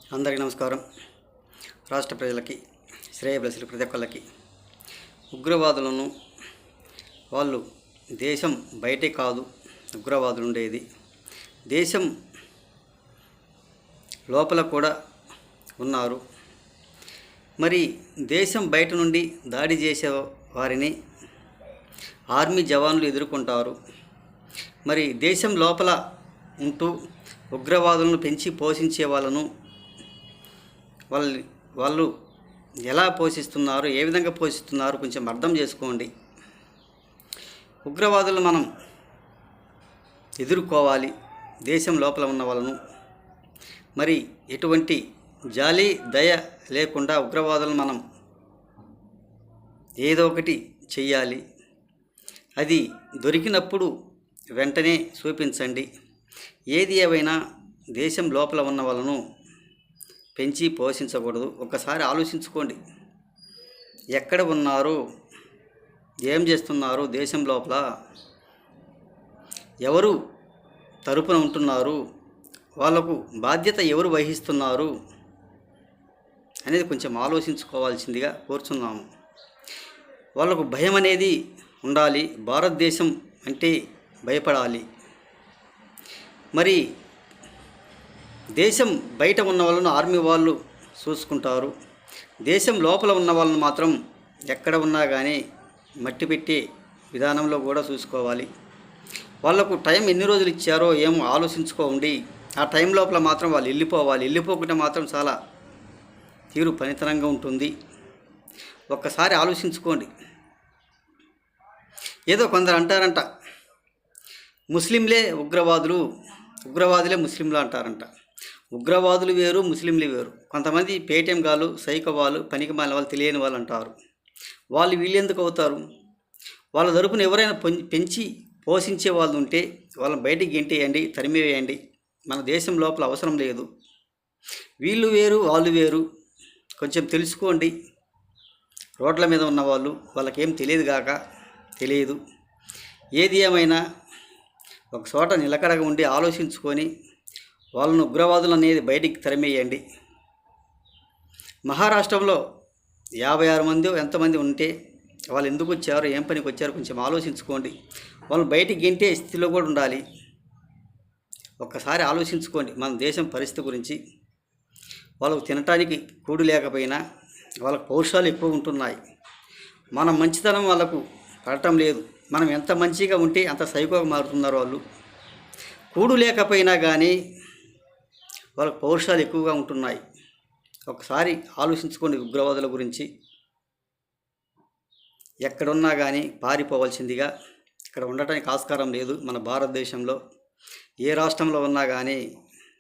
అందరికీ నమస్కారం. రాష్ట్ర ప్రజలకి, శ్రేయభిలాషులు ప్రతి ఒక్కళ్ళకి, ఉగ్రవాదులను వాళ్ళు దేశం బయటే కాదు ఉగ్రవాదులు ఉండేది, దేశం లోపల కూడా ఉన్నారు. మరి దేశం బయట నుండి దాడి చేసే వారిని ఆర్మీ జవాన్లు ఎదుర్కొంటారు. మరి దేశం లోపల ఉంటూ ఉగ్రవాదులను పెంచి పోషించే వాళ్ళను వాళ్ళు ఎలా పోషిస్తున్నారు, ఏ విధంగా పోషిస్తున్నారు కొంచెం అర్థం చేసుకోండి. ఉగ్రవాదులను మనం ఎదుర్కోవాలి దేశం లోపల ఉన్న వాళ్ళను. మరి ఎటువంటి జాలి దయ లేకుండా ఉగ్రవాదులను మనం ఏదో ఒకటి చెయ్యాలి. అది దొరికినప్పుడు వెంటనే చూపించండి. ఏది ఏవైనా దేశం లోపల ఉన్న వాళ్ళను పెంచి పోషించకూడదు. ఒక్కసారి ఆలోచించుకోండి, ఎక్కడ ఉన్నారు, ఏం చేస్తున్నారు, దేశం లోపల ఎవరు తరపున ఉంటున్నారు, వాళ్లకు బాధ్యత ఎవరు వహిస్తున్నారు అనేది కొంచెం ఆలోచించుకోవాల్సిందిగా కోరుచున్నాము. వాళ్ళకు భయం అనేది ఉండాలి. భారతదేశం అంటే భయపడాలి. మరి దేశం బయట ఉన్న వాళ్ళను ఆర్మీ వాళ్ళు చూసుకుంటారు. దేశం లోపల ఉన్న వాళ్ళను మాత్రం ఎక్కడ ఉన్నా కానీ మట్టి పెట్టే విధానంలో కూడా చూసుకోవాలి. వాళ్లకు టైం ఎన్ని రోజులు ఇచ్చారో ఏమో ఆలోచించుకోండి. ఆ టైం లోపల మాత్రం వాళ్ళు వెళ్ళిపోవాలి. వెళ్ళిపోకుండా మాత్రం చాలా తీరు పనితనంగా ఉంటుంది. ఒక్కసారి ఆలోచించుకోండి. ఏదో కొందరు అంటారంట, ముస్లింలే ఉగ్రవాదులే ముస్లింలు అంటారంట. ఉగ్రవాదులు వేరు, ముస్లింలు వేరు. కొంతమంది పేటీఎం గాలు, సైకో వాళ్ళు, పనికి మాలిన వాళ్ళు, తెలియని వాళ్ళు అంటారు. వాళ్ళు వీళ్ళు ఎందుకు అవుతారు? వాళ్ళ తరపున ఎవరైనా పెంచి పోషించే వాళ్ళు ఉంటే వాళ్ళని బయటికి గెంటేయండి, తరిమివేయండి. మన దేశం లోపల అవసరం లేదు. వీళ్ళు వేరు, వాళ్ళు వేరు. కొంచెం తెలుసుకోండి. రోడ్ల మీద ఉన్న వాళ్ళకేం తెలియదు. ఏది ఏమైనా ఒక చోట నిలకడగా ఉండి ఆలోచించుకొని వాళ్ళను ఉగ్రవాదులు అనేది బయటికి తరిమేయండి. మహారాష్ట్రంలో 56 మంది ఎంతమంది ఉంటే వాళ్ళు ఎందుకు వచ్చారు, ఏం పనికి వచ్చారు కొంచెం ఆలోచించుకోండి. వాళ్ళు బయటికి గెంటే స్థితిలో కూడా ఉండాలి. ఒక్కసారి ఆలోచించుకోండి మన దేశం పరిస్థితి గురించి. వాళ్ళకు తినటానికి కూడు లేకపోయినా వాళ్ళకు పౌరుషాలు ఎక్కువ ఉంటున్నాయి. మన మంచితనం వాళ్ళకు పడటం లేదు. మనం ఎంత మంచిగా ఉంటే అంత సైకోగా మారుతున్నారు వాళ్ళు. కూడు లేకపోయినా కానీ వాళ్ళకు పౌరుషాలు ఎక్కువగా ఉంటున్నాయి. ఒకసారి ఆలోచించుకోండి ఉగ్రవాదుల గురించి. ఎక్కడున్నా కానీ పారిపోవాల్సిందిగా, ఇక్కడ ఉండటానికి ఆస్కారం లేదు. మన భారతదేశంలో ఏ రాష్ట్రంలో ఉన్నా కానీ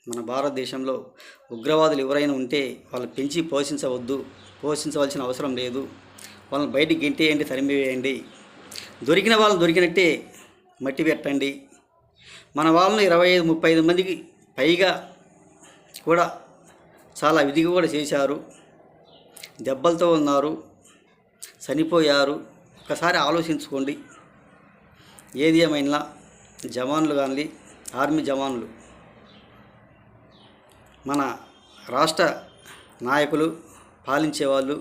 మన భారతదేశంలో ఉగ్రవాదులు ఎవరైనా ఉంటే వాళ్ళు పెంచి పోషించవలసిన అవసరం లేదు. వాళ్ళని బయటికి గెంటేయండి, తరిమివేయండి. దొరికిన వాళ్ళని దొరికినట్టే మట్టి పెట్టండి. మన వాళ్ళని 25-35 మందికి పైగా కూడా చాలా విధిగా కూడా చేశారు. దెబ్బలతో ఉన్నారు, చనిపోయారు. ఒకసారి ఆలోచించుకోండి. ఏది ఏమైనా జవాన్లు కానీ, ఆర్మీ జవాన్లు, మన రాష్ట్ర నాయకులు, పాలించేవాళ్ళు,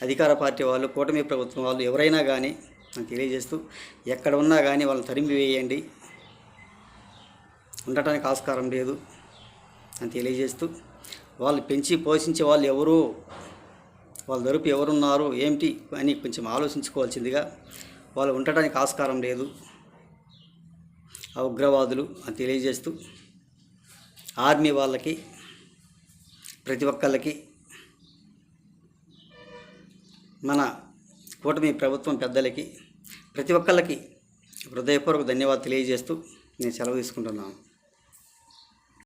అధికార పార్టీ వాళ్ళు, కూటమి ప్రభుత్వం వాళ్ళు ఎవరైనా కానీ అని తెలియజేస్తూ, ఎక్కడ ఉన్నా కానీ వాళ్ళని తరిమి వేయండి. ఉండటానికి ఆస్కారం లేదు అని తెలియజేస్తూ, వాళ్ళు పెంచి పోషించే వాళ్ళు ఎవరు, వాళ్ళ తరపు ఎవరున్నారు ఏమిటి అని కొంచెం ఆలోచించుకోవాల్సిందిగా. వాళ్ళు ఉండటానికి ఆస్కారం లేదు ఆ ఉగ్రవాదులు అని తెలియజేస్తూ, ఆర్మీ వాళ్ళకి, ప్రతి ఒక్కళ్ళకి, మన కూటమి ప్రభుత్వం పెద్దలకి, ప్రతి ఒక్కళ్ళకి హృదయపూర్వక ధన్యవాదాలు తెలియజేస్తూ నేను సెలవు తీసుకుంటున్నాను.